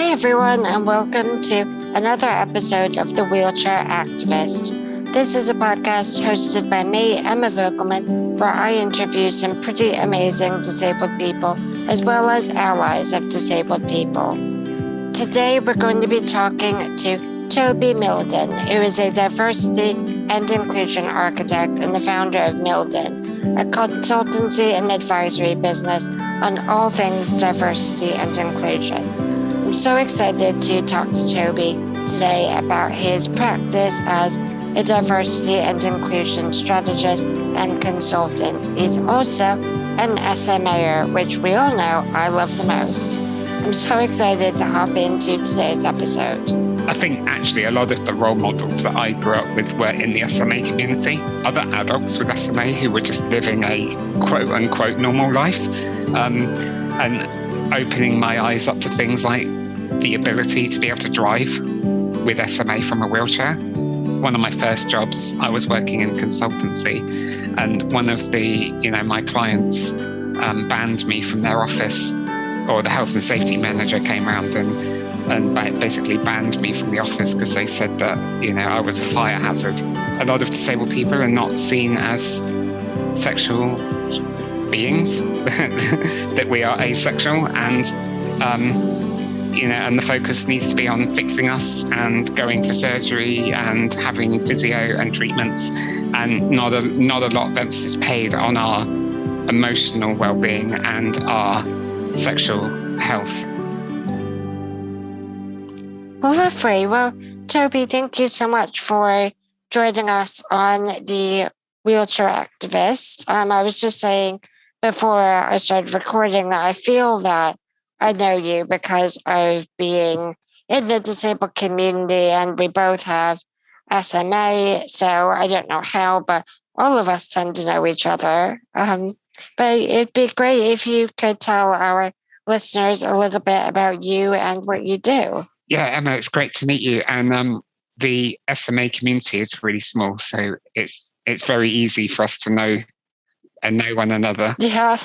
Hi, everyone, and welcome to another episode of The Wheelchair Activist. This is a podcast hosted by me, Emma Vogelman, where I interview some pretty amazing disabled people, as well as allies of disabled people. Today, we're going to be talking to Toby Mildon, who is a diversity and inclusion architect and the founder of Mildon, a consultancy and advisory business on all things diversity and inclusion. I'm so excited to talk to Toby today about his practice as a diversity and inclusion strategist and consultant. He's also an SMAer, which we all know I love the most. I'm so excited to hop into today's episode. I think actually a lot of the role models that I grew up with were in the SMA community, other adults with SMA who were just living a quote unquote normal life, and opening my eyes up to things like the ability to be able to drive with SMA from a wheelchair. One of my first jobs, I was working in consultancy, and one of the, my clients banned me from their office, or the health and safety manager came around and basically banned me from the office because they said that, I was a fire hazard. A lot of disabled people are not seen as sexual beings, that we are asexual, and and the focus needs to be on fixing us and going for surgery and having physio and treatments, and not a lot of emphasis paid on our emotional well-being and our sexual health. Well, lovely. Well, Toby, thank you so much for joining us on the Wheelchair Activist. I was just saying before I started recording that I feel that I know you because of being in the disabled community, and we both have SMA, so I don't know how, but all of us tend to know each other. But it'd be great if you could tell our listeners a little bit about you and what you do. Yeah, Emma, it's great to meet you. And the SMA community is really small, so it's very easy for us to know one another. Yeah.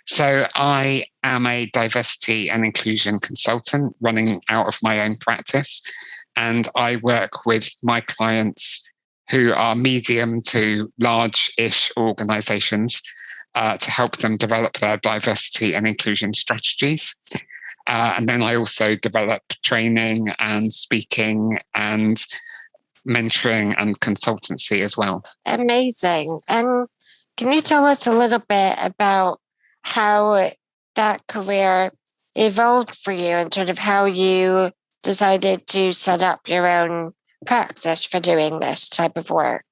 So I am a diversity and inclusion consultant running out of my own practice, and I work with my clients who are medium to large-ish organizations to help them develop their diversity and inclusion strategies. And then I also develop training and speaking and mentoring and consultancy as well. Amazing. And can you tell us a little bit about how that career evolved for you and sort of how you decided to set up your own practice for doing this type of work?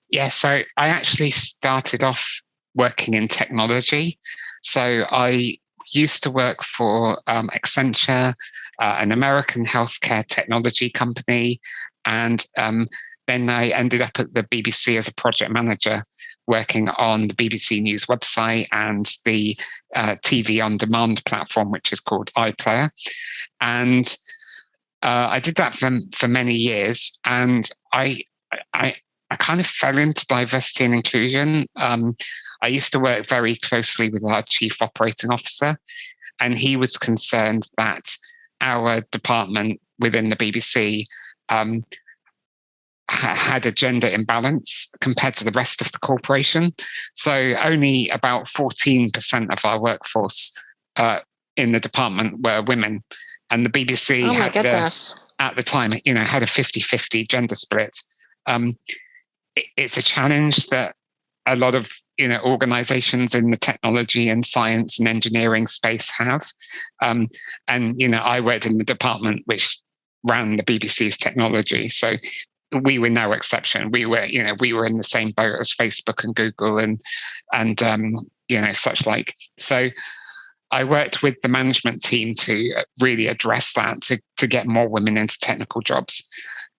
Yeah, so I actually started off working in technology. So I used to work for Accenture, an American healthcare technology company. And then I ended up at the BBC as a project manager, working on the BBC News website and the TV on demand platform, which is called iPlayer. And I did that for many years. And I kind of fell into diversity and inclusion. I used to work very closely with our chief operating officer, and he was concerned that our department within the BBC had a gender imbalance compared to the rest of the corporation. So only about 14% of our workforce in the department were women. And the BBC at the time, had a 50-50 gender split. It's a challenge that a lot of organizations in the technology and science and engineering space have. And I worked in the department which ran the BBC's technology. So we were no exception. We were in the same boat as Facebook and Google and such like. So I worked with the management team to really address that, to get more women into technical jobs,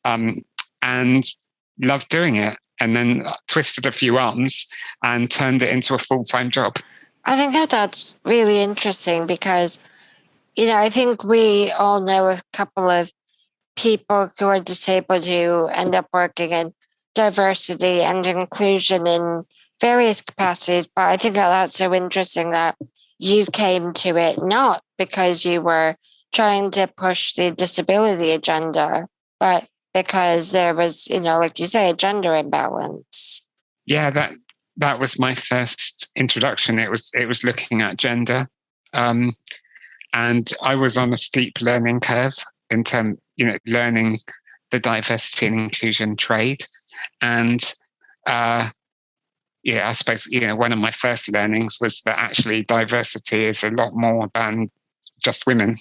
and loved doing it. And then twisted a few arms and turned it into a full-time job. I think that's really interesting because, I think we all know a couple of people who are disabled who end up working in diversity and inclusion in various capacities. But I think that's so interesting that you came to it not because you were trying to push the disability agenda, but because there was, like you say, a gender imbalance. Yeah, that was my first introduction. It was looking at gender, and I was on a steep learning curve in learning the diversity and inclusion trade, and I suppose one of my first learnings was that actually diversity is a lot more than just women,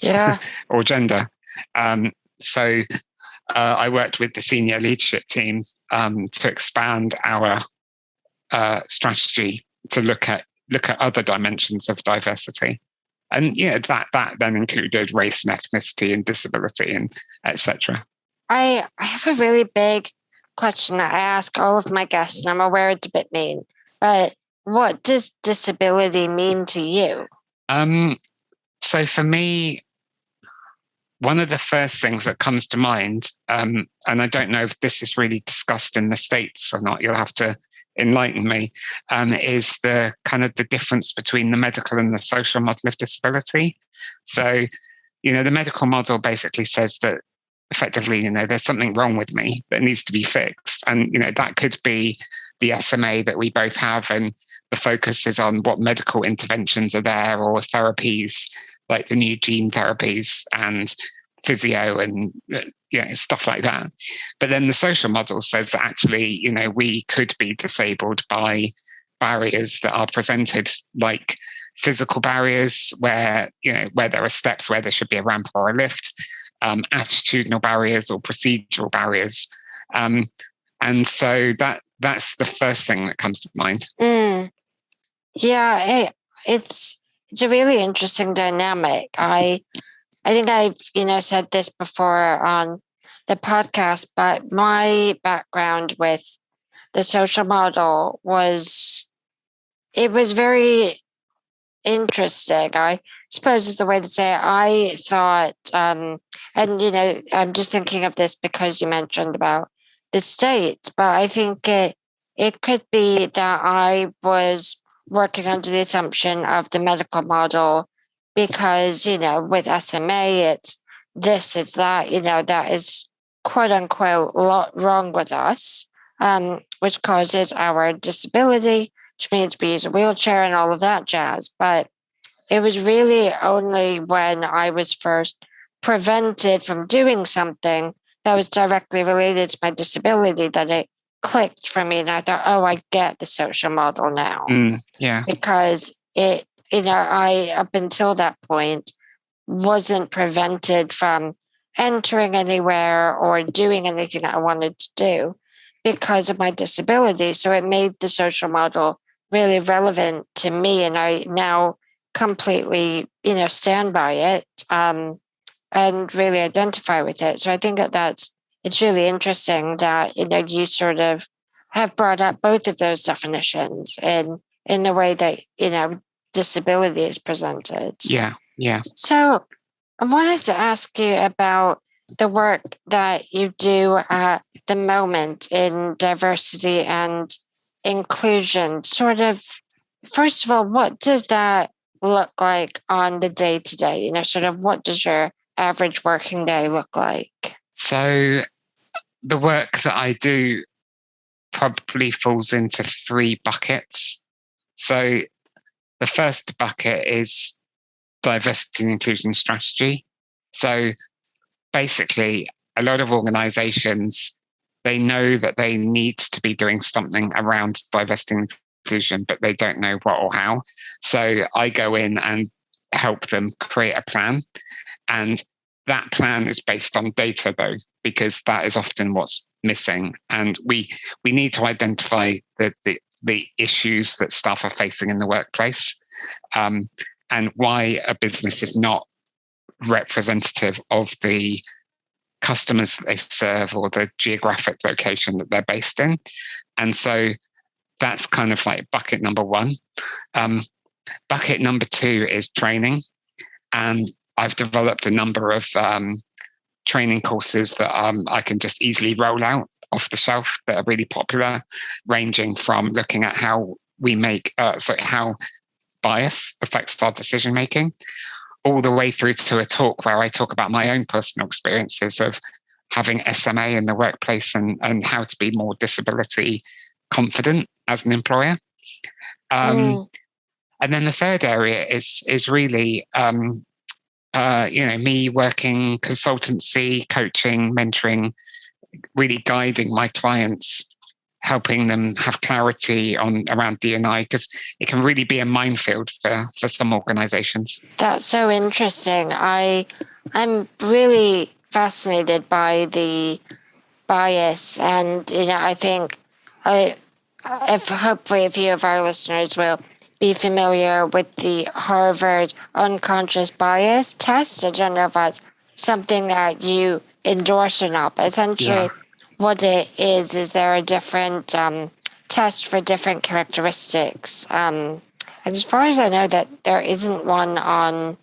or gender. So I worked with the senior leadership team to expand our strategy to look at other dimensions of diversity, and that then included race and ethnicity and disability and etc. I have a really big question that I ask all of my guests, and I'm aware it's a bit mean, but what does disability mean to you? So for me, one of the first things that comes to mind, and I don't know if this is really discussed in the States or not, you'll have to enlighten me, is the kind of the difference between the medical and the social model of disability. So, the medical model basically says that effectively, there's something wrong with me that needs to be fixed. And, that could be the SMA that we both have, and the focus is on what medical interventions are there, or therapies like the new gene therapies and physio and stuff like that. But then the social model says that actually, we could be disabled by barriers that are presented like physical barriers where there are steps where there should be a ramp or a lift, attitudinal barriers or procedural barriers. And so that's the first thing that comes to mind. Yeah, it's a really interesting dynamic. I think I've said this before on the podcast, but my background with the social model was very interesting. I suppose is the way to say it. I thought, and I'm just thinking of this because you mentioned about the States, but I think it could be that I was working under the assumption of the medical model because, with SMA, it's this, it's that, that is quote unquote wrong with us, which causes our disability, which means we use a wheelchair and all of that jazz. But it was really only when I was first prevented from doing something that was directly related to my disability that it clicked for me. And I thought, oh, I get the social model now. Yeah. Because it, I, up until that point, wasn't prevented from entering anywhere or doing anything that I wanted to do because of my disability. So it made the social model really relevant to me. And I now completely, stand by it and really identify with it. So I think it's really interesting that, you sort of have brought up both of those definitions in the way that, disability is presented. Yeah. So I wanted to ask you about the work that you do at the moment in diversity and inclusion. Sort of, first of all, what does that look like on the day-to-day? Sort of what does your average working day look like? So the work that I do probably falls into three buckets. So the first bucket is diversity and inclusion strategy. So basically, a lot of organizations, they know that they need to be doing something around diversity and inclusion, but they don't know what or how. So I go in and help them create a plan. And that plan is based on data, though, because that is often what's missing. And we need to identify the issues that staff are facing in the workplace, and why a business is not representative of the customers that they serve or the geographic location that they're based in. And so that's kind of like bucket number one. Bucket number two is training. And I've developed a number of training courses that I can just easily roll out off the shelf that are really popular, ranging from looking at how we make, how bias affects our decision making, all the way through to a talk where I talk about my own personal experiences of having SMA in the workplace and how to be more disability confident as an employer. And then the third area is really, me working consultancy, coaching, mentoring, really guiding my clients, helping them have clarity around D&I, because it can really be a minefield for some organizations. That's so interesting. I'm really fascinated by the bias, and I think hopefully a few of our listeners will be familiar with the Harvard unconscious bias test. I don't know if that's something that you endorse or not, but essentially what it is there a different test for different characteristics. And as far as I know, that there isn't one on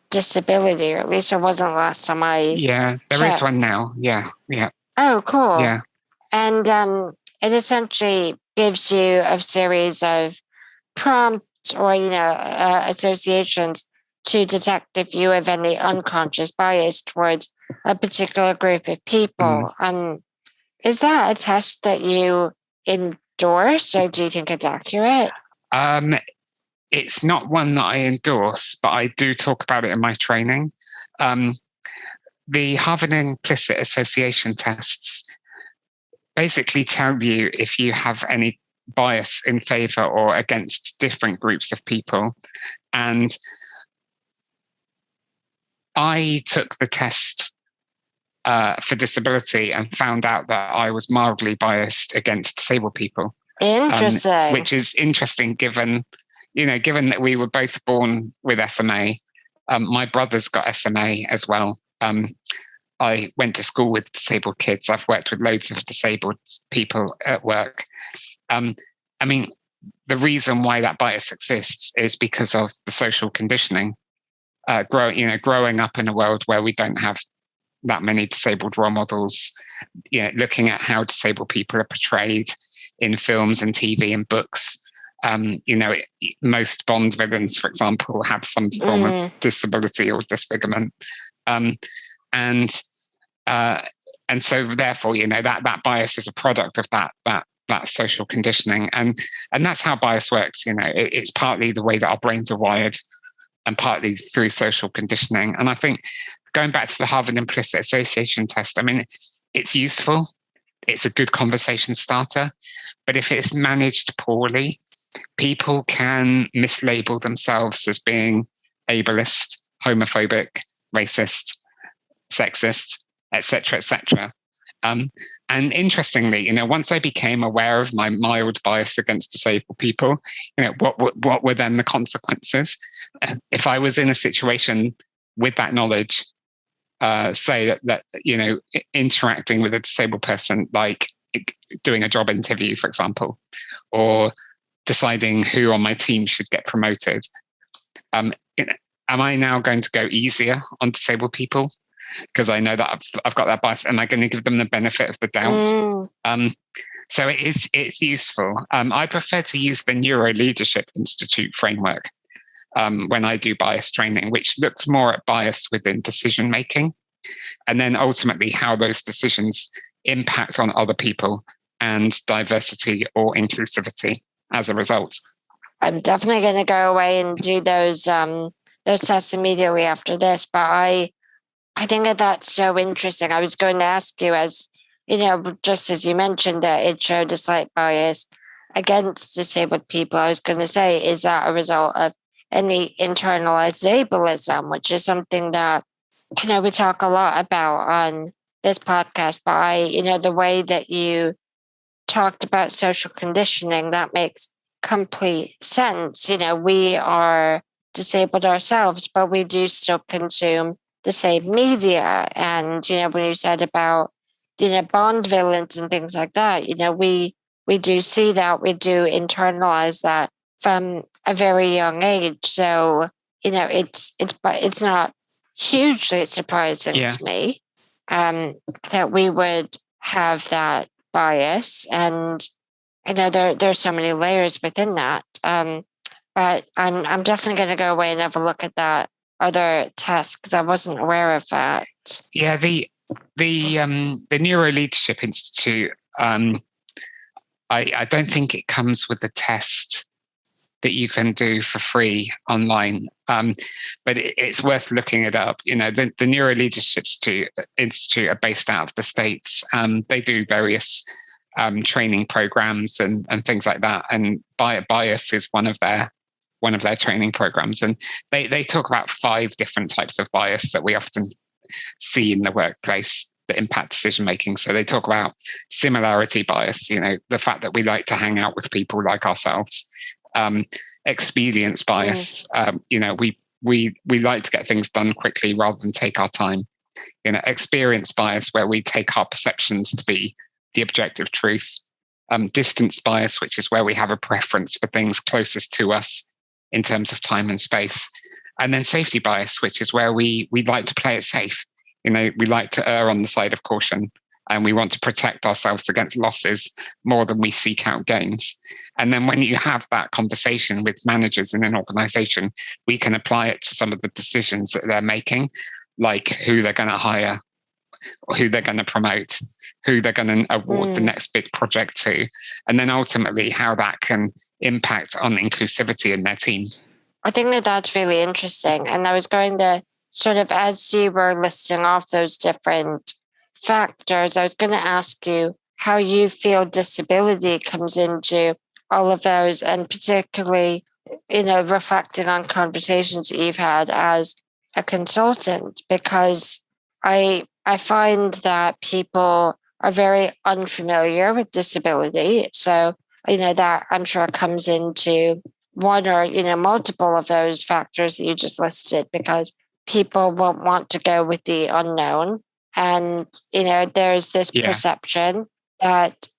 disability, or at least there wasn't last time I there checked. is one now. Yeah. Oh, cool. Yeah. And it essentially gives you a series of prompts or associations to detect if you have any unconscious bias towards a particular group of people. Is that a test that you endorse, or do you think it's accurate? It's not one that I endorse, but I do talk about it in my training. The Harvard Implicit Association tests basically tell you if you have any bias in favor or against different groups of people. And I took the test for disability and found out that I was mildly biased against disabled people. Interesting. Which is interesting given that we were both born with SMA. My brother's got SMA as well. I went to school with disabled kids. I've worked with loads of disabled people at work. The reason why that bias exists is because of the social conditioning. Growing up in a world where we don't have that many disabled role models, looking at how disabled people are portrayed in films and TV and books. Most Bond villains, for example, have some form of disability or disfigurement. And so therefore, that bias is a product of that social conditioning. And that's how bias works. It's partly the way that our brains are wired and partly through social conditioning. And I think going back to the Harvard Implicit Association test, it's useful. It's a good conversation starter. But if it's managed poorly, people can mislabel themselves as being ableist, homophobic, racist, sexist, etc., etc. And interestingly, once I became aware of my mild bias against disabled people, what were then the consequences? If I was in a situation with that knowledge, say that interacting with a disabled person, like doing a job interview, for example, or deciding who on my team should get promoted, am I now going to go easier on disabled people because I know that I've got that bias? Am I going to give them the benefit of the doubt? So it's useful. I prefer to use the Neuro Leadership Institute framework when I do bias training, which looks more at bias within decision making, and then ultimately how those decisions impact on other people and diversity or inclusivity as a result. I'm definitely going to go away and do those tests immediately after this. But I think that's so interesting. I was going to ask you, as just as you mentioned that it showed a slight bias against disabled people, I was going to say, is that a result of any internalized ableism, which is something that we talk a lot about on this podcast. But the way that you talked about social conditioning, that makes complete sense. We are disabled ourselves, but we do still consume the same media. And when you said about Bond villains and things like that, we do see that, we do internalize that from a very young age. So it's not hugely surprising to me that we would have that bias. And there's so many layers within that. But I'm definitely going to go away and have a look at that other tests? Because I wasn't aware of that. Yeah, the Neuro Leadership Institute. I don't think it comes with a test that you can do for free online, but it's worth looking it up. The Neuro Leadership Institute are based out of the States. They do various training programs and things like that, and bias is one of their training programs, and they talk about 5 different types of bias that we often see in the workplace that impact decision making. So they talk about similarity bias, the fact that we like to hang out with people like ourselves. Expedience bias, we like to get things done quickly rather than take our time. Experience bias, where we take our perceptions to be the objective truth. Distance bias, which is where we have a preference for things closest to us in terms of time and space. And then safety bias, which is where we like to play it safe. We like to err on the side of caution, and we want to protect ourselves against losses more than we seek out gains. And then when you have that conversation with managers in an organization, we can apply it to some of the decisions that they're making, like who they're going to hire, who they're going to promote, who they're going to award the next big project to, and then ultimately how that can impact on inclusivity in their team. I think that that's really interesting. And I was going to sort of, as you were listing off those different factors, I was going to ask you how you feel disability comes into all of those, and particularly, reflecting on conversations that you've had as a consultant, because I find that people are very unfamiliar with disability. So, that I'm sure comes into one or, multiple of those factors that you just listed, because people won't want to go with the unknown. And, there's this perception that,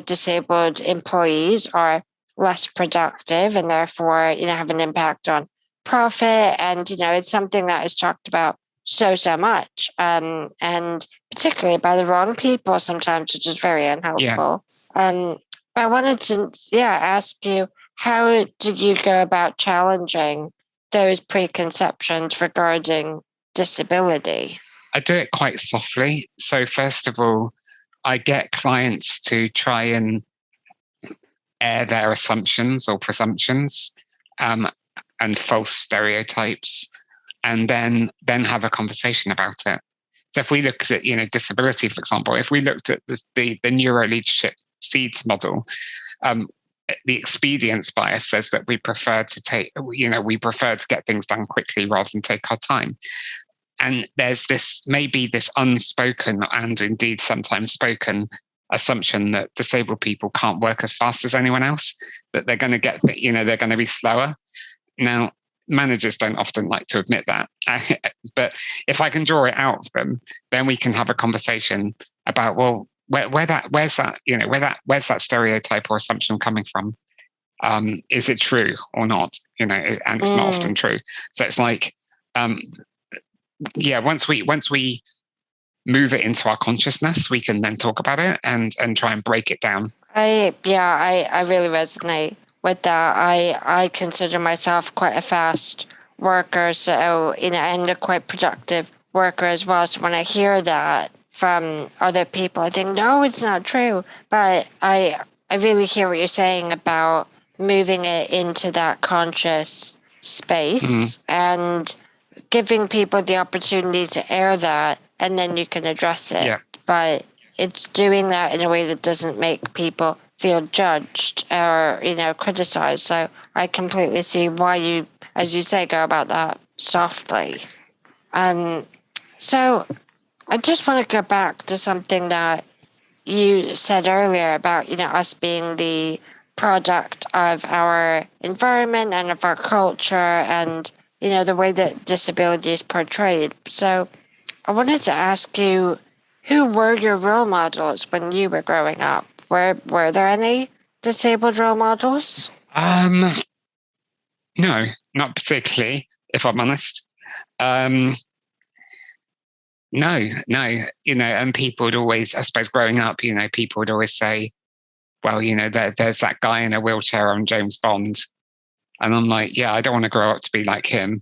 disabled employees are less productive and therefore, have an impact on profit. And, it's something that is talked about so much. And particularly by the wrong people sometimes, which is very unhelpful. But I wanted to, ask you, how did you go about challenging those preconceptions regarding disability? I do it quite softly. So first of all, I get clients to try and air their assumptions or presumptions and false stereotypes, and then have a conversation about it. So if we look at disability, for example, if we looked at the Neuro Leadership Seeds model, the expedience bias says that we prefer to get things done quickly rather than take our time. And there's maybe this unspoken and indeed sometimes spoken assumption that disabled people can't work as fast as anyone else, that they're going to they're going to be slower. Now, managers don't often like to admit that, but if I can draw it out of them, then we can have a conversation about, well, where's that stereotype or assumption coming from? Is it true or not? And it's not often true. So it's like, once we move it into our consciousness, we can then talk about it and try and break it down. I really resonate with that. I consider myself quite a fast worker, so and a quite productive worker as well. So when I hear that from other people, I think, no, it's not true. But I really hear what you're saying about moving it into that conscious space and giving people the opportunity to air that, and then you can address it. Yeah. But it's doing that in a way that doesn't make people feel judged or, criticized. So I completely see why you, as you say, go about that softly. So I just want to go back to something that you said earlier about, us being the product of our environment and of our culture and, the way that disability is portrayed. So I wanted to ask you, who were your role models when you were growing up? Were there any disabled role models? No, not particularly, if I'm honest. No, and people would always, I suppose growing up, people would always say, well, there's that guy in a wheelchair on James Bond. And I'm like, yeah, I don't want to grow up to be like him.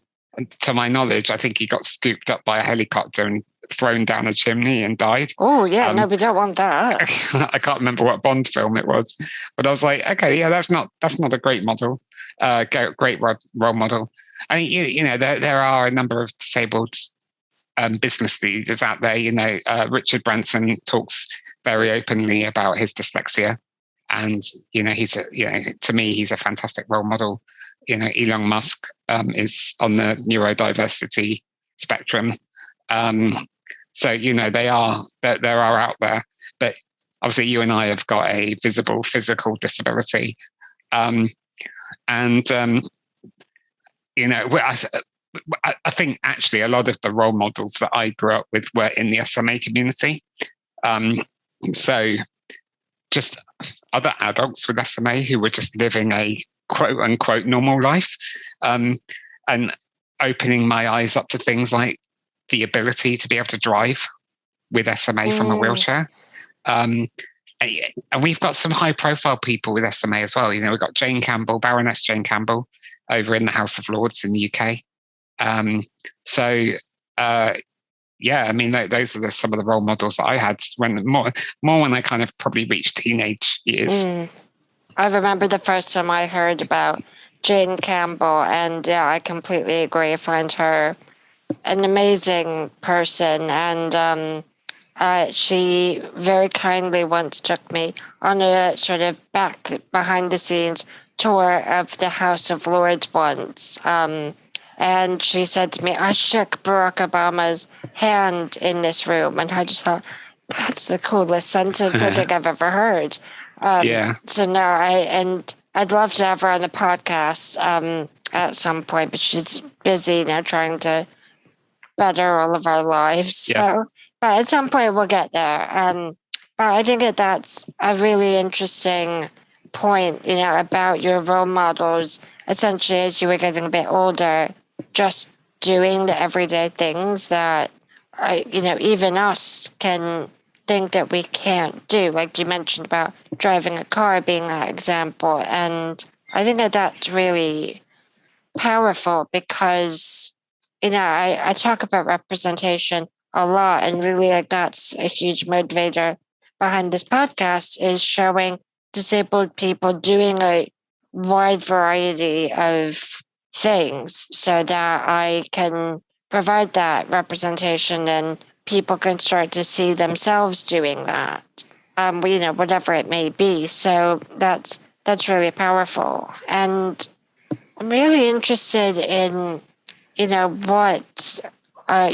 to my knowledge, I think he got scooped up by a helicopter and thrown down a chimney and died. Oh, yeah, no, we don't want that. I can't remember what Bond film it was, but I was like, okay, yeah, that's not a great model, great role model. I mean, you know, there are a number of disabled business leaders out there. You know, Richard Branson talks very openly about his dyslexia, and you know, to me, he's a fantastic role model. You know, Elon Musk is on the neurodiversity spectrum. So, you know, there are out there, but obviously you and I have got a visible physical disability. You know, I think actually a lot of the role models that I grew up with were in the SMA community. So just other adults with SMA who were just living a quote unquote normal life, and opening my eyes up to things like the ability to be able to drive with SMA from a wheelchair. And we've got some high profile people with SMA as well. You know, we've got Jane Campbell, Baroness Jane Campbell, over in the House of Lords in the UK. Yeah, I mean, those are some of the role models that I had when more when I kind of probably reached teenage years. I remember the first time I heard about Jane Campbell, and yeah, I completely agree. I find her an amazing person, and she very kindly once took me on a sort of behind the scenes tour of the House of Lords once. And she said to me, I shook Barack Obama's hand in this room. And I just thought, that's the coolest sentence I think I've ever heard. So no, I'd love to have her on the podcast at some point, but she's busy now trying to better all of our lives. Yeah. So, but at some point we'll get there. But I think that's a really interesting point, you know, about your role models, essentially as you were getting a bit older, just doing the everyday things that, you know, even us can think that we can't do. Like you mentioned about driving a car being that example. And I think that's really powerful because, you know, I talk about representation a lot, and really like that's a huge motivator behind this podcast, is showing disabled people doing a wide variety of things so that I can provide that representation and people can start to see themselves doing that, you know, whatever it may be. So that's really powerful. And I'm really interested in, you know, what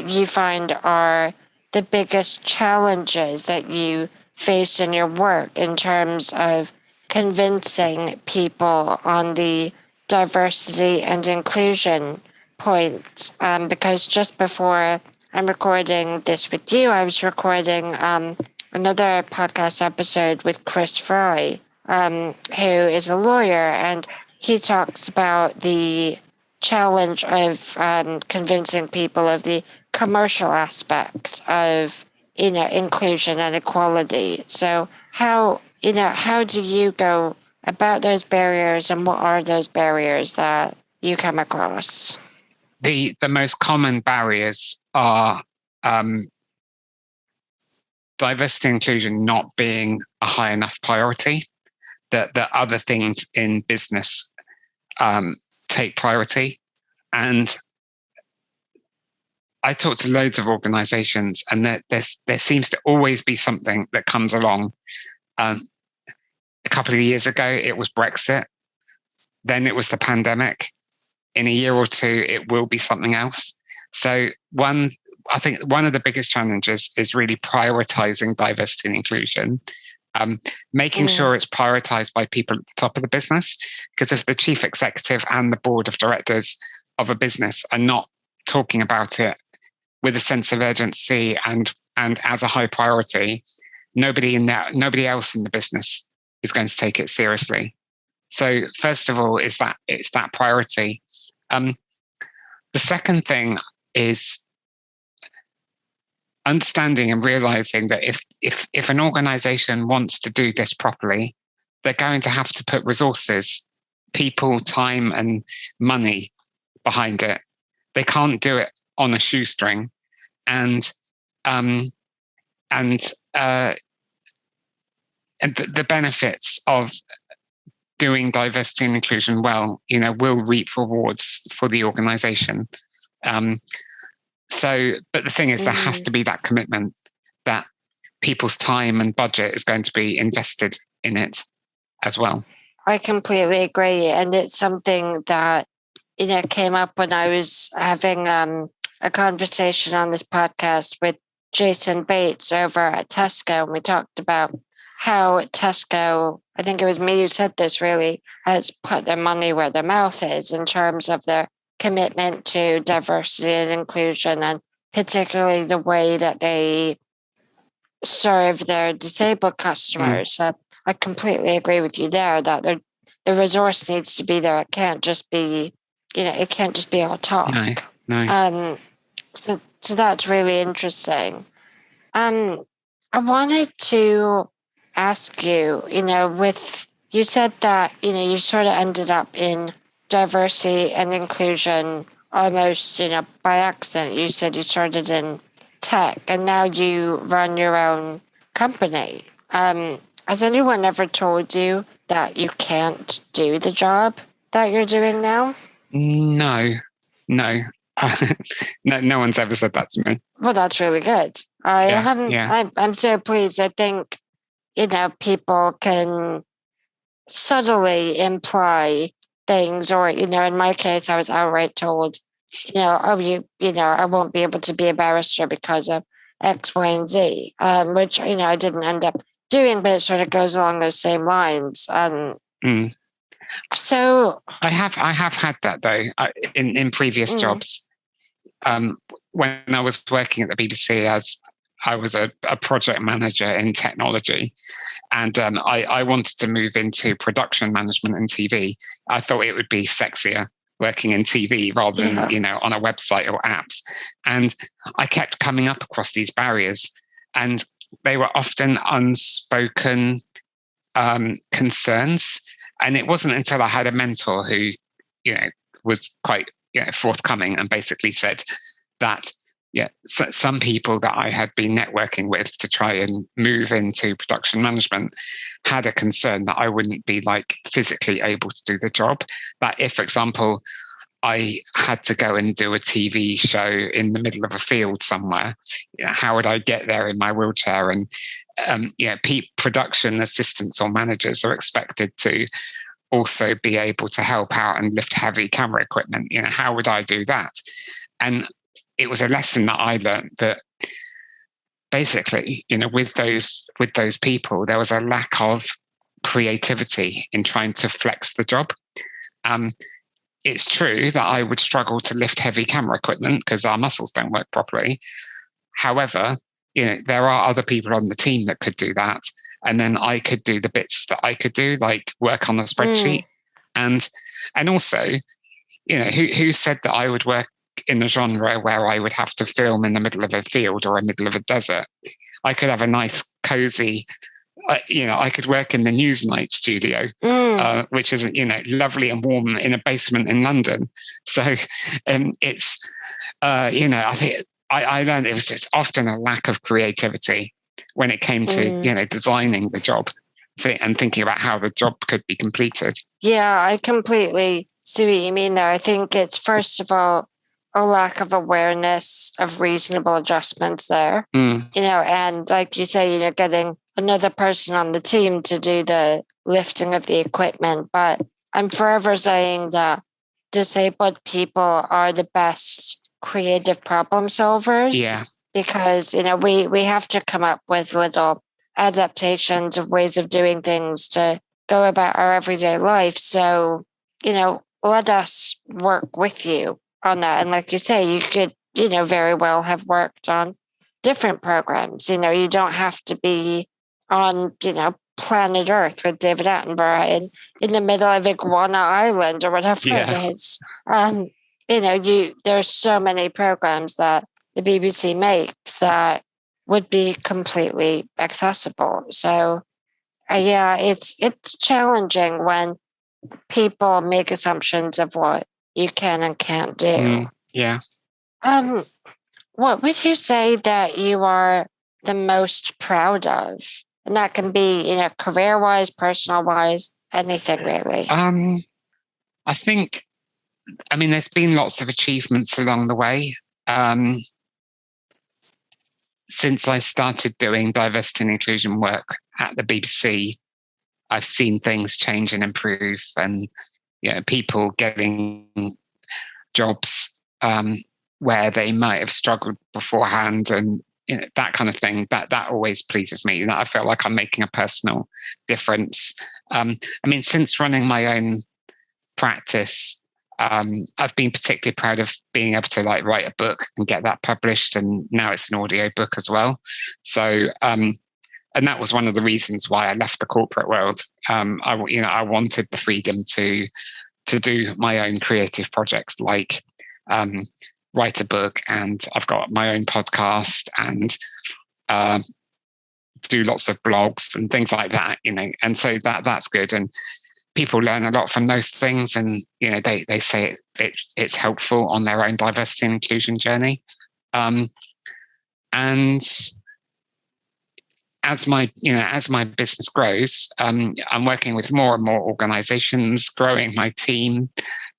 you find are the biggest challenges that you face in your work in terms of convincing people on the diversity and inclusion point. Because just before I'm recording this with you, I was recording another podcast episode with Chris Fry, who is a lawyer, and he talks about the challenge of convincing people of the commercial aspect of, you know, inclusion and equality. So how do you go about those barriers, and what are those barriers that you come across? The most common barriers are diversity and inclusion not being a high enough priority, that other things in business take priority. And I talk to loads of organizations, and there seems to always be something that comes along. A couple of years ago, it was Brexit. Then it was the pandemic. In a year or two, it will be something else. So I think one of the biggest challenges is really prioritizing diversity and inclusion, making sure it's prioritized by people at the top of the business. Because if the chief executive and the board of directors of a business are not talking about it with a sense of urgency and as a high priority, nobody else in the business is going to take it seriously. So first of all, it's that priority. The second thing is understanding and realizing that if an organization wants to do this properly, they're going to have to put resources, people, time, and money behind it. they can't do it on a shoestring, and um, and the benefits of doing diversity and inclusion well, will reap rewards for the organization. But the thing is, there has to be that commitment that people's time and budget is going to be invested in it as well. I completely agree. And it's something that, came up when I was having a conversation on this podcast with Jason Bates over at Tesco. And we talked about how Tesco, I think it was me who said this, really has put their money where their mouth is in terms of their commitment to diversity and inclusion, and particularly the way that they serve their disabled customers. I completely agree with you there that the resource needs to be there. It can't just be, it can't just be all talk. No. So that's really interesting. I wanted to ask you, you said that, you sort of ended up in diversity and inclusion almost, by accident. You said you started in tech and now you run your own company. Has anyone ever told you that you can't do the job that you're doing now? No. No, no one's ever said that to me. Well, that's really good. I'm so pleased. I think, people can subtly imply things, or, in my case, I was outright told, I won't be able to be a barrister because of X, Y, and Z, which, I didn't end up doing, but it sort of goes along those same lines. So I have had that though in previous jobs. When I was working at the BBC as I was a project manager in technology, and I wanted to move into production management and TV. I thought it would be sexier working in TV rather than, on a website or apps. And I kept coming up across these barriers, and they were often unspoken concerns. And it wasn't until I had a mentor who, was quite, forthcoming and basically said that, some people that I had been networking with to try and move into production management had a concern that I wouldn't be physically able to do the job. That if, for example, I had to go and do a TV show in the middle of a field somewhere, how would I get there in my wheelchair? And production assistants or managers are expected to also be able to help out and lift heavy camera equipment. How would I do that? And it was a lesson that I learned that basically, with those people, there was a lack of creativity in trying to flex the job. It's true that I would struggle to lift heavy camera equipment because our muscles don't work properly. However, there are other people on the team that could do that. And then I could do the bits that I could do, like work on a spreadsheet. And also, who said that I would work in a genre where I would have to film in the middle of a field or a middle of a desert? I could have a nice, cozy, I could work in the Newsnight studio, which is, lovely and warm in a basement in London. So it's, I think I learned it was just often a lack of creativity when it came to, designing the job and thinking about how the job could be completed. Yeah, I completely see what you mean there. I think it's, first of all, a lack of awareness of reasonable adjustments there, and like you say, getting another person on the team to do the lifting of the equipment. But I'm forever saying that disabled people are the best creative problem solvers. Yeah. Because, we have to come up with little adaptations of ways of doing things to go about our everyday life. So, let us work with you on that. And like you say, you could, very well have worked on different programs. You don't have to be on, planet Earth with David Attenborough in the middle of Iguana Island or whatever it is. There's so many programs that the BBC makes that would be completely accessible. So, it's challenging when people make assumptions of what you can and can't do. Yeah. Um, what would you say that you are the most proud of? And that can be, career-wise, personal-wise, anything really. I think, there's been lots of achievements along the way. Since I started doing diversity and inclusion work at the BBC, I've seen things change and improve, and people getting jobs where they might have struggled beforehand, and that kind of thing. That always pleases me. I feel like I'm making a personal difference. Since running my own practice, I've been particularly proud of being able to write a book and get that published, and now it's an audio book as well. So, and that was one of the reasons why I left the corporate world. I wanted the freedom to do my own creative projects, like write a book, and I've got my own podcast and do lots of blogs and things like that. And so that's good. And people learn a lot from those things, and they say it's helpful on their own diversity and inclusion journey. And as my business grows, I'm working with more and more organizations, growing my team,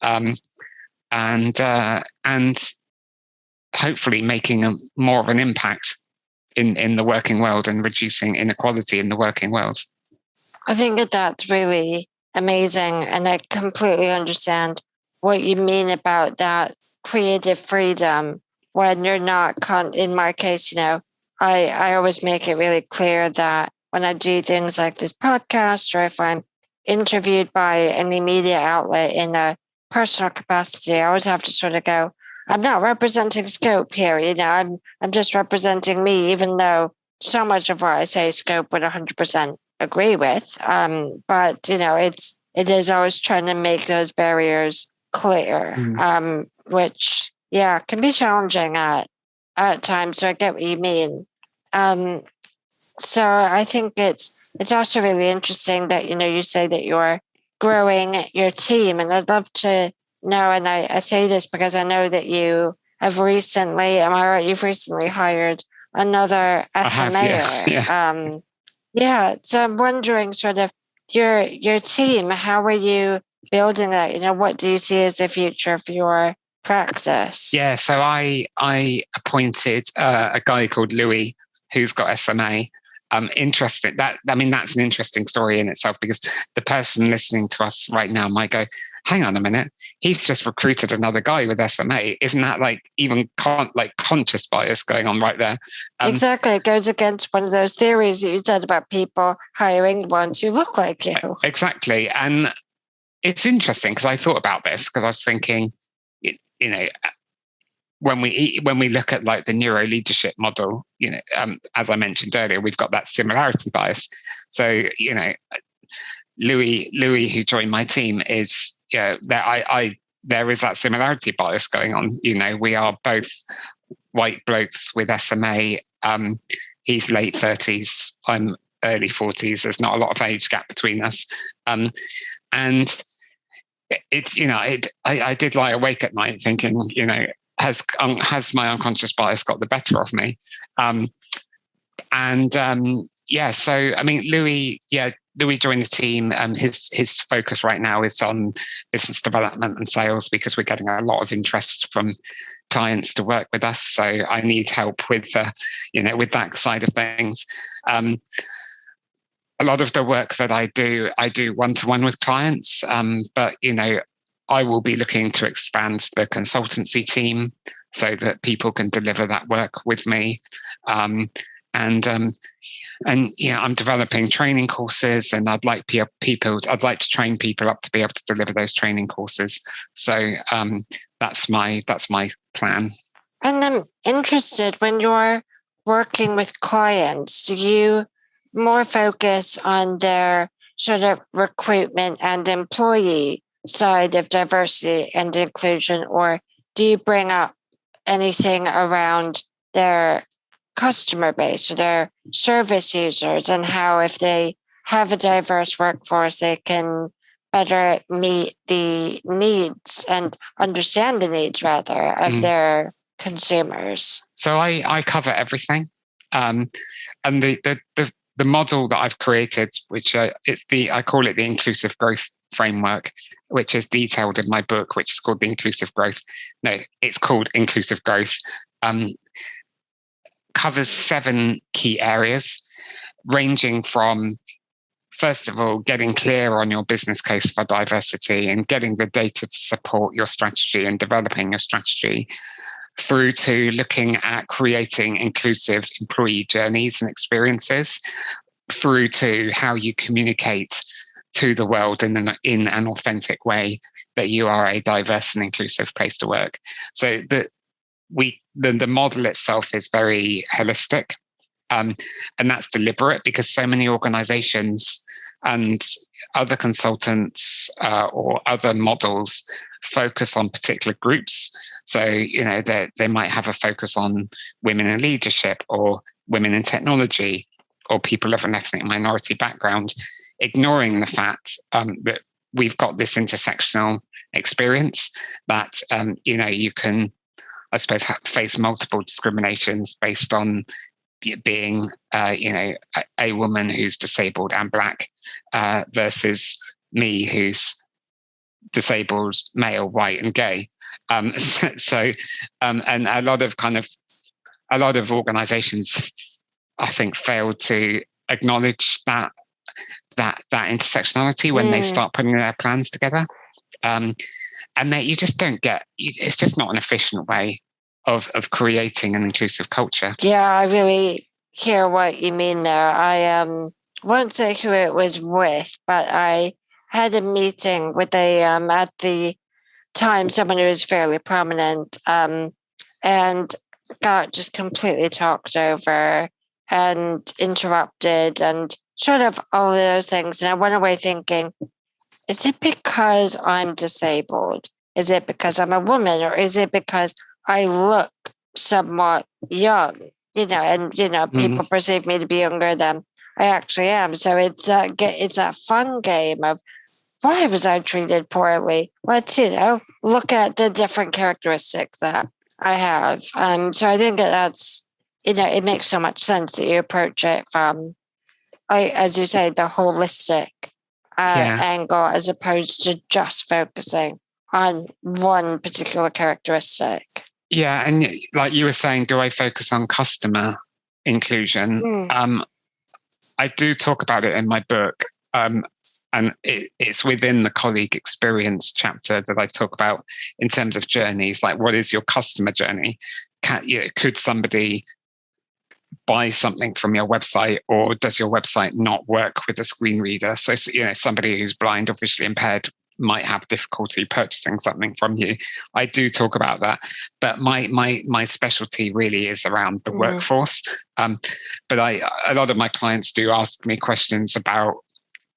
and hopefully making more of an impact in the working world and reducing inequality in the working world. I think that's really amazing, and I completely understand what you mean about that creative freedom when you're not in my case, I always make it really clear that when I do things like this podcast, or if I'm interviewed by any media outlet in a personal capacity, I always have to sort of go, I'm not representing Scope here, I'm just representing me, even though so much of what I say Scope would 100% agree with. But it is always trying to make those barriers clear, which can be challenging at times. So I get what you mean. So I think it's also really interesting that you say that you're growing your team, and I'd love to know. And I say this because I know that you have recently, am I right? You've recently hired another SMAer. So I'm wondering, sort of your team. How are you building that? What do you see as the future for your practice? Yeah, so I appointed a guy called Louis, who's got SMA. Interesting. That's an interesting story in itself, because the person listening to us right now might go, hang on a minute, he's just recruited another guy with SMA. Isn't that even conscious bias going on right there? Exactly. It goes against one of those theories that you said about people hiring the ones who look like you. Exactly. And it's interesting, because I thought about this, because I was thinking, when we look at the neuro leadership model, as I mentioned earlier, we've got that similarity bias. So Louis, who joined my team, is there is that similarity bias going on. We are both white blokes with SMA. He's late 30s, I'm early 40s. There's not a lot of age gap between us, and it's I did lie awake at night thinking, has my unconscious bias got the better of me? So Louis joined the team. His focus right now is on business development and sales, because we're getting a lot of interest from clients to work with us. So I need help with with that side of things. A lot of the work that I do one-to-one with clients, but I will be looking to expand the consultancy team so that people can deliver that work with me. I'm developing training courses, and I'd like to train people up to be able to deliver those training courses. So that's my plan. And I'm interested, when you're working with clients, do you more focus on their sort of recruitment and employee side of diversity and inclusion, or do you bring up anything around their customer base or their service users, and how, if they have a diverse workforce, they can better meet the needs and understand the needs, rather, of their consumers? So I cover everything. And the model that I've created, which I call it the inclusive growth framework, which is detailed in my book, which is called the inclusive growth. No, it's called inclusive growth. Covers 7 key areas, ranging from, first of all, getting clear on your business case for diversity and getting the data to support your strategy and developing your strategy, through to looking at creating inclusive employee journeys and experiences, through to how you communicate to the world in an authentic way that you are a diverse and inclusive place to work. So the model itself is very holistic, and that's deliberate because so many organizations and other consultants or other models focus on particular groups. So, they might have a focus on women in leadership or women in technology or people of an ethnic minority background, ignoring the fact that we've got this intersectional experience that, you can, I suppose, face multiple discriminations based on being, a woman who's disabled and Black versus me who's disabled, male, white, and gay. And a lot of organizations, I think, fail to acknowledge that intersectionality when they start putting their plans together. And that you just don't get, it's just not an efficient way of creating an inclusive culture. Yeah, I really hear what you mean there. I won't say who it was with, but I had a meeting with at the time, someone who was fairly prominent, and got just completely talked over and interrupted and sort of all of those things. And I went away thinking, is it because I'm disabled? Is it because I'm a woman? Or is it because I look somewhat young? People perceive me to be younger than I actually am. So it's that fun game of, why was I treated poorly? Let's, look at the different characteristics that I have. So I think that's, it makes so much sense that you approach it from, as you say, the holistic angle, as opposed to just focusing on one particular characteristic. Yeah, and like you were saying, do I focus on customer inclusion? I do talk about it in my book, and it's within the colleague experience chapter that I talk about in terms of journeys. Like, what is your customer journey? Could somebody buy something from your website, or does your website not work with a screen reader? So, somebody who's blind or visually impaired might have difficulty purchasing something from you. I do talk about that, but my specialty really is around the workforce. But a lot of my clients do ask me questions about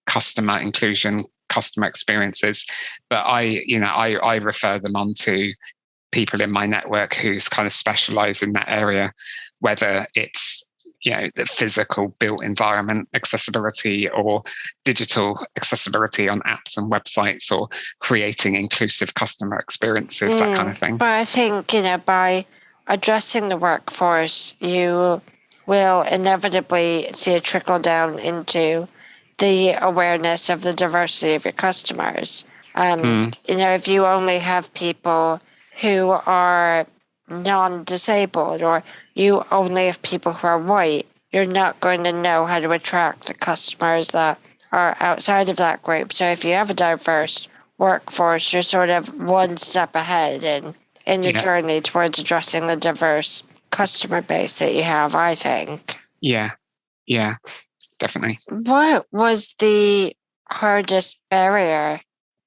customer inclusion, customer experiences, but I refer them on to people in my network who's kind of specialize in that area, whether it's the physical built environment accessibility or digital accessibility on apps and websites, or creating inclusive customer experiences, that kind of thing. But I think, by addressing the workforce, you will inevitably see a trickle down into the awareness of the diversity of your customers. If you only have people who are non-disabled, or you only have people who are white, you're not going to know how to attract the customers that are outside of that group. So if you have a diverse workforce, you're sort of one step ahead in your journey towards addressing the diverse customer base that you have, I think. Yeah, definitely. What was the hardest barrier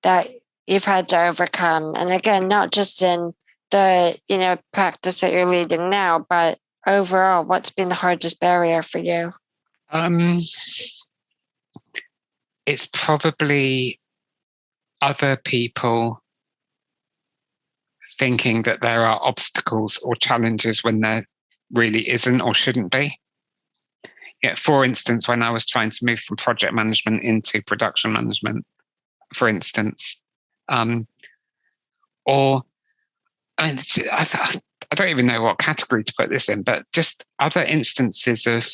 that you've had to overcome? And again, not just in the practice that you're leading now, but overall, what's been the hardest barrier for you? It's probably other people thinking that there are obstacles or challenges when there really isn't or shouldn't be. For instance, when I was trying to move from project management into production management, for instance, or I mean, I don't even know what category to put this in, but just other instances of,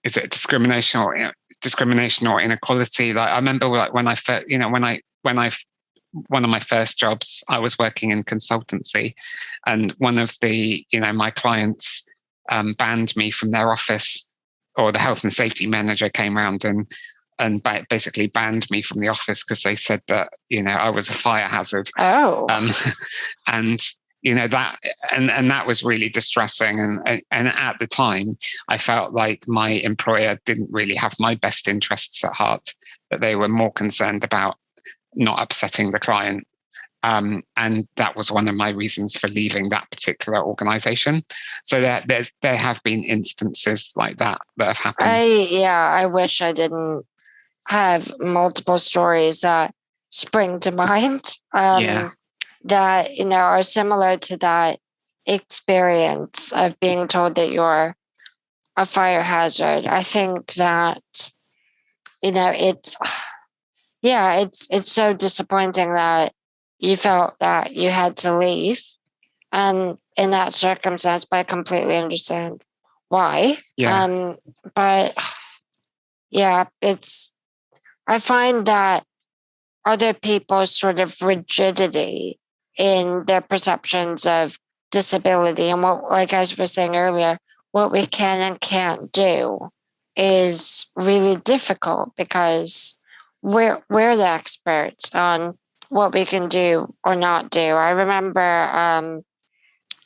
is it discrimination or inequality? Like I remember, like when I first, one of my first jobs, I was working in consultancy, and one of the, my clients banned me from their office, or the health and safety manager came around and basically banned me from the office because they said that, I was a fire hazard. Oh. And that was really distressing. And at the time, I felt like my employer didn't really have my best interests at heart, that they were more concerned about not upsetting the client. And that was one of my reasons for leaving that particular organization. So there have been instances like that have happened. I wish I didn't have multiple stories that spring to mind that, are similar to that experience of being told that you're a fire hazard. I think that, it's so disappointing that you felt that you had to leave in that circumstance, but I completely understand why. Yeah. But yeah, I find that other people's sort of rigidity in their perceptions of disability and what, like I was saying earlier, what we can and can't do is really difficult because we're the experts on what we can do or not do. I remember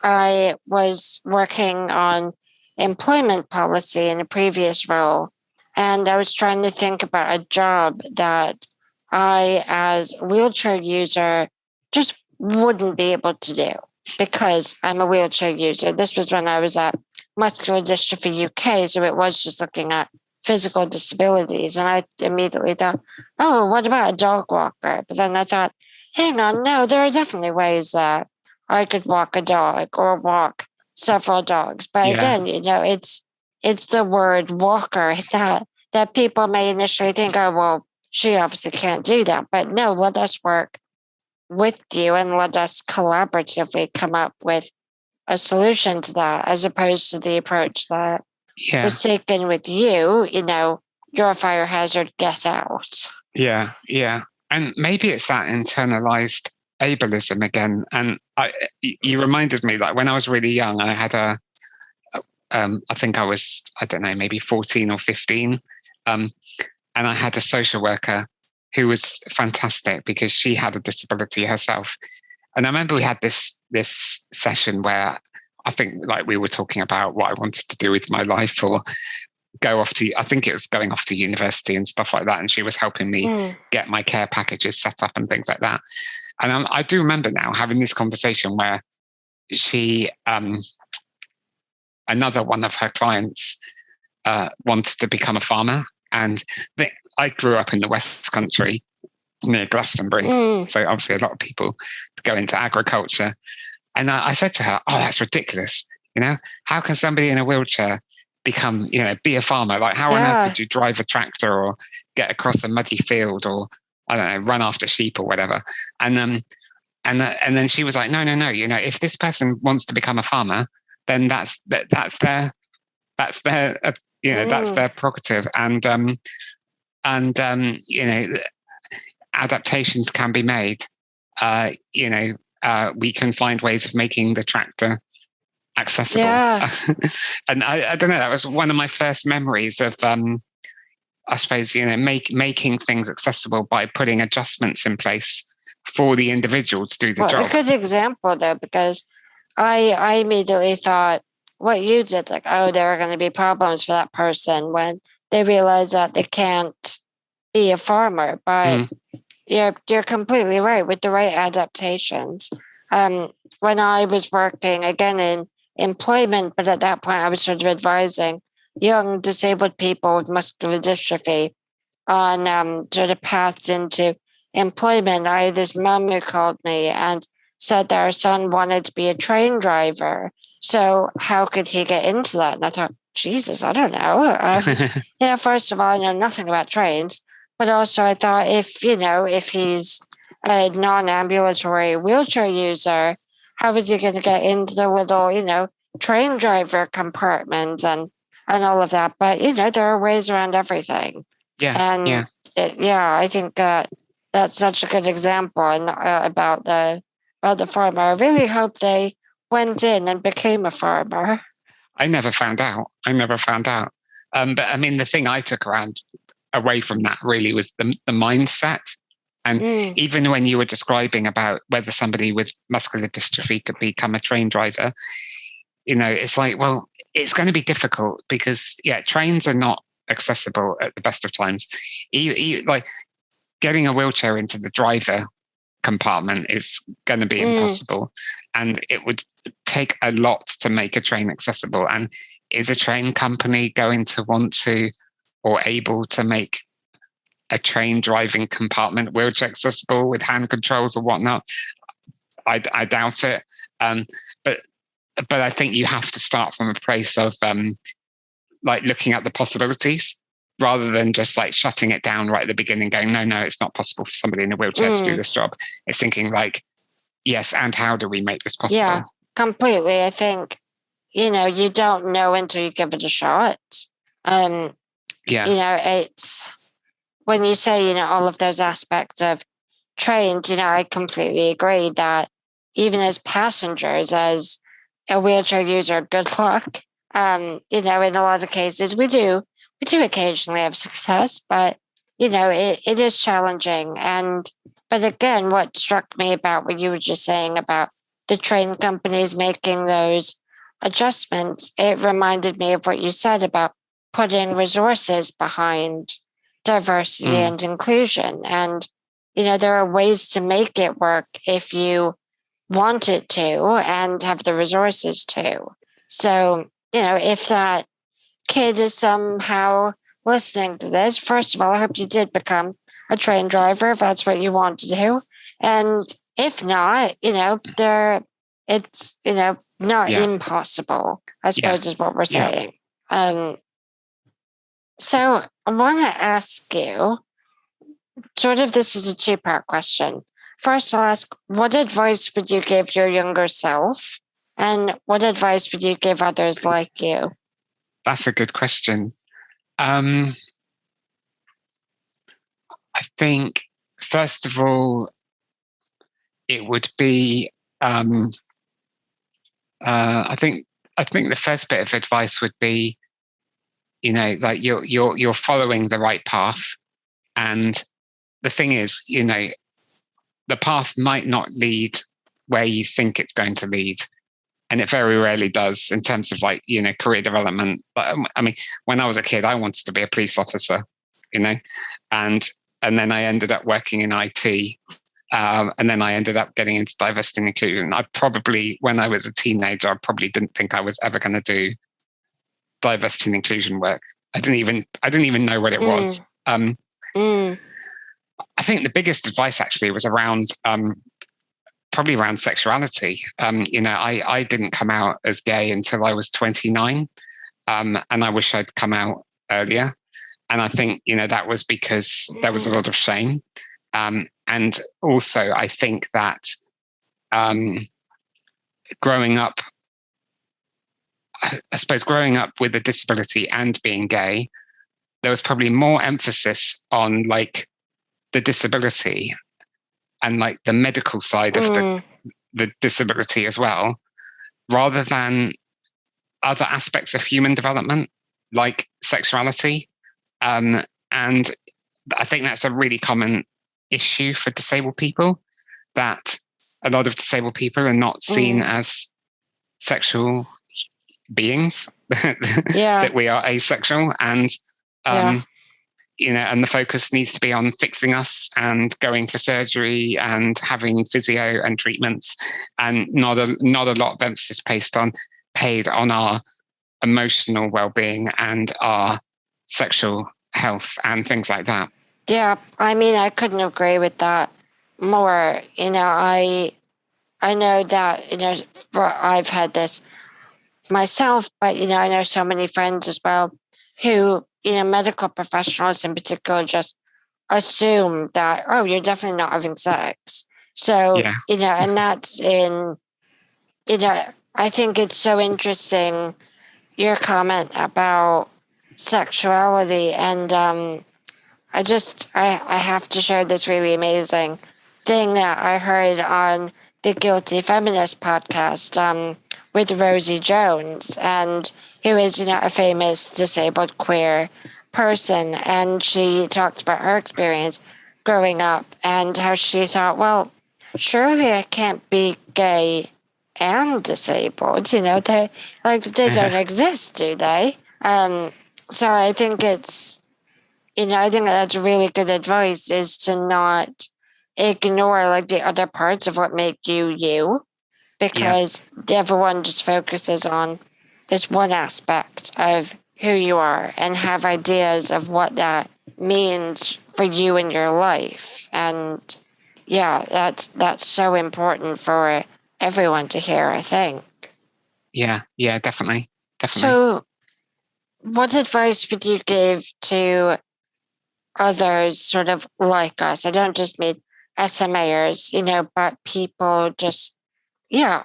I was working on employment policy in a previous role, and I was trying to think about a job that I, as a wheelchair user, just wouldn't be able to do because I'm a wheelchair user. This was when I was at Muscular Dystrophy UK, so it was just looking at physical disabilities. And I immediately thought, oh, what about a dog walker? But then I thought, hang on, no, there are definitely ways that I could walk a dog or walk several dogs. But again, it's the word walker that people may initially think, oh, well, she obviously can't do that. But no, let us work with you and let us collaboratively come up with a solution to that, as opposed to the approach that was taken with you, you're a fire hazard, get out. Yeah. And maybe it's that internalized ableism again. And you reminded me, like when I was really young, I had I think I was, I don't know, maybe 14 or 15. And I had a social worker who was fantastic because she had a disability herself. And I remember we had this session where I think like we were talking about what I wanted to do with my life or go off to, I think it was going off to university and stuff like that. And she was helping me get my care packages set up and things like that. And I do remember now having this conversation where she, another one of her clients wanted to become a farmer. And I grew up in the West Country near Glastonbury. So obviously a lot of people go into agriculture. And I said to her, oh, that's ridiculous. How can somebody in a wheelchair become, be a farmer? Like how on earth would you drive a tractor or get across a muddy field or, I don't know, run after sheep or whatever? And then she was like, no. If this person wants to become a farmer, then that's their that's their prerogative. And adaptations can be made. We can find ways of making the tractor accessible. Yeah. And I don't know, that was one of my first memories of, I suppose, making things accessible by putting adjustments in place for the individual to do the job. A good example, though, because I immediately thought what you did, like, oh, there are going to be problems for that person when they realize that they can't be a farmer. But you're completely right with the right adaptations. When I was working, again, in employment, but at that point I was sort of advising young disabled people with muscular dystrophy on sort of paths into employment. I had this mum who called me and said that her son wanted to be a train driver. So how could he get into that? And I thought, Jesus, I don't know. First of all, I know nothing about trains. But also I thought if he's a non-ambulatory wheelchair user, how is he going to get into the little, train driver compartment and all of that? But, there are ways around everything. Yeah. And I think that's such a good example and about the farmer. I really hope they went in and became a farmer. I never found out. But I mean, the thing I took away from that really was the mindset. And even when you were describing about whether somebody with muscular dystrophy could become a train driver, it's like, well, it's going to be difficult because, trains are not accessible at the best of times. Like getting a wheelchair into the driver compartment is going to be impossible. And it would take a lot to make a train accessible. And is a train company going to want to or able to make a train driving compartment wheelchair accessible with hand controls or whatnot? I doubt it. But I think you have to start from a place of like looking at the possibilities rather than just like shutting it down right at the beginning, going, no, it's not possible for somebody in a wheelchair to do this job. It's thinking like, yes, and how do we make this possible? Yeah, completely. I think, you don't know until you give it a shot. It's when you say, all of those aspects of trains, I completely agree that even as passengers, as a wheelchair user, good luck. In a lot of cases, we do occasionally have success, but, it is challenging. But again, what struck me about what you were just saying about the train companies making those adjustments, it reminded me of what you said about putting resources behind diversity and inclusion. And, there are ways to make it work if you want it to and have the resources to. So, if that kid is somehow listening to this, first of all, I hope you did become a train driver if that's what you want to do. And if not, it's, not impossible, I suppose is what we're saying. So I want to ask you, sort of, this is a two-part question. First, I'll ask, what advice would you give your younger self? And what advice would you give others like you? That's a good question. I think, first of all, it would be, I think the first bit of advice would be, like you're following the right path. And the thing is, the path might not lead where you think it's going to lead. And it very rarely does in terms of like, career development. But I mean, when I was a kid, I wanted to be a police officer, and then I ended up working in IT. And then I ended up getting into diversity and inclusion. When I was a teenager, I probably didn't think I was ever going to do diversity and inclusion work. I didn't even know what it was. I think the biggest advice actually was around probably around sexuality. I didn't come out as gay until I was 29, and I wish I'd come out earlier. And I think that was because there was a lot of shame, and also I think that growing up with a disability and being gay, there was probably more emphasis on like the disability and like the medical side of the disability as well, rather than other aspects of human development like sexuality. And I think that's a really common issue for disabled people, that a lot of disabled people are not seen as sexual beings, that we are asexual, and and the focus needs to be on fixing us and going for surgery and having physio and treatments, and not a lot of emphasis paid on our emotional well-being and our sexual health and things like that. Yeah, I mean, I couldn't agree with that more. I know that, I've had this myself, but, I know so many friends as well who, medical professionals in particular just assume that, oh, you're definitely not having sex. So, Yeah. And that's I think it's so interesting, your comment about sexuality. And I have to share this really amazing thing that I heard on the Guilty Feminist podcast with Rosie Jones, and who is, a famous disabled queer person. And she talked about her experience growing up and how she thought, well, surely I can't be gay and disabled. They don't exist, do they? So I think I think that's really good advice, is to not ignore the other parts of what make you you, because everyone just focuses on this one aspect of who you are and have ideas of what that means for you in your life. And yeah, that's so important for everyone to hear, I think. Yeah, definitely. So what advice would you give to others sort of like us? I don't just mean SMAers, but people just,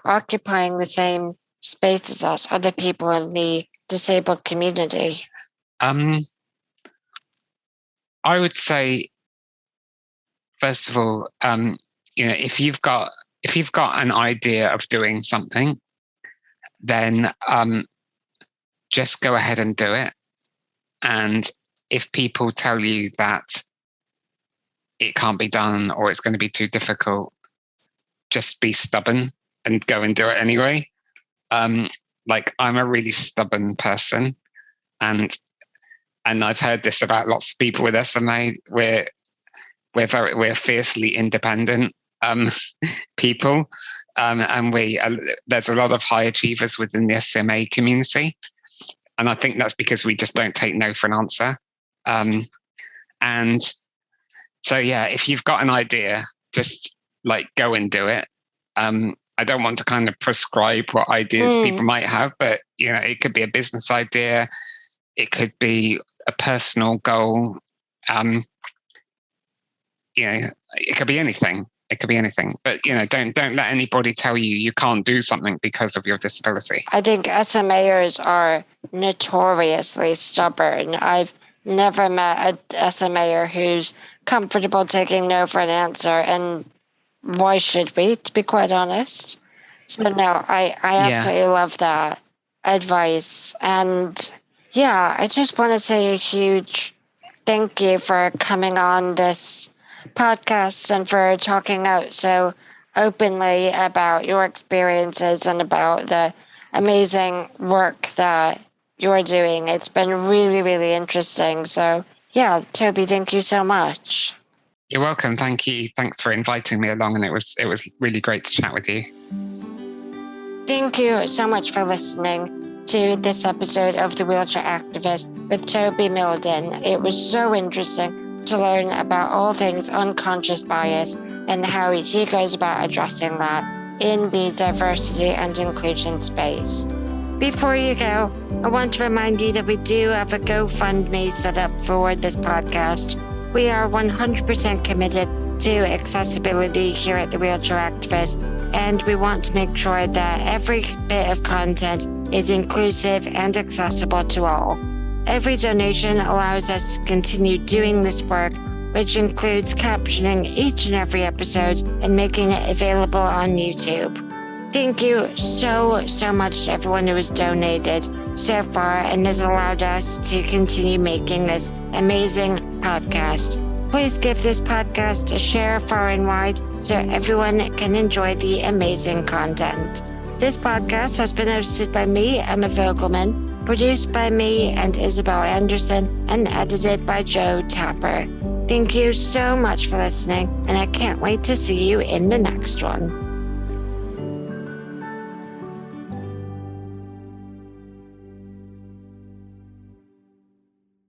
occupying the same space as us, other people in the disabled community. I would say, first of all, if you've got an idea of doing something, then just go ahead and do it. And if people tell you that it can't be done or it's going to be too difficult, just be stubborn and go and do it anyway. I'm a really stubborn person, and I've heard this about lots of people with SMA. We're fiercely independent people, and there's a lot of high achievers within the SMA community, and I think that's because we just don't take no for an answer. And so, if you've got an idea, just go and do it. I don't want to kind of prescribe what ideas people might have, but it could be a business idea, it could be a personal goal. It could be anything. It could be anything. But don't let anybody tell you can't do something because of your disability. I think SMAers are notoriously stubborn. I've never met a SMAer who's comfortable taking no for an answer, and why should we, to be quite honest? So no, I absolutely love that advice. And I just want to say a huge thank you for coming on this podcast and for talking out so openly about your experiences and about the amazing work that you're doing. It's been really, really interesting. So Toby, thank you so much. You're welcome. Thank you. Thanks for inviting me along, and it was really great to chat with you. Thank you so much for listening to this episode of The Wheelchair Activist with Toby Mildon. It was so interesting to learn about all things unconscious bias and how he goes about addressing that in the diversity and inclusion space. Before you go, I want to remind you that we do have a GoFundMe set up for this podcast. We are 100% committed to accessibility here at The Wheelchair Activist, and we want to make sure that every bit of content is inclusive and accessible to all. Every donation allows us to continue doing this work, which includes captioning each and every episode and making it available on YouTube. Thank you so much to everyone who has donated so far and has allowed us to continue making this amazing podcast. Please give this podcast a share far and wide so everyone can enjoy the amazing content. This podcast has been hosted by me, Emma Vogelman, produced by me and Isabel Anderson, and edited by Joe Tapper. Thank you so much for listening, and I can't wait to see you in the next one.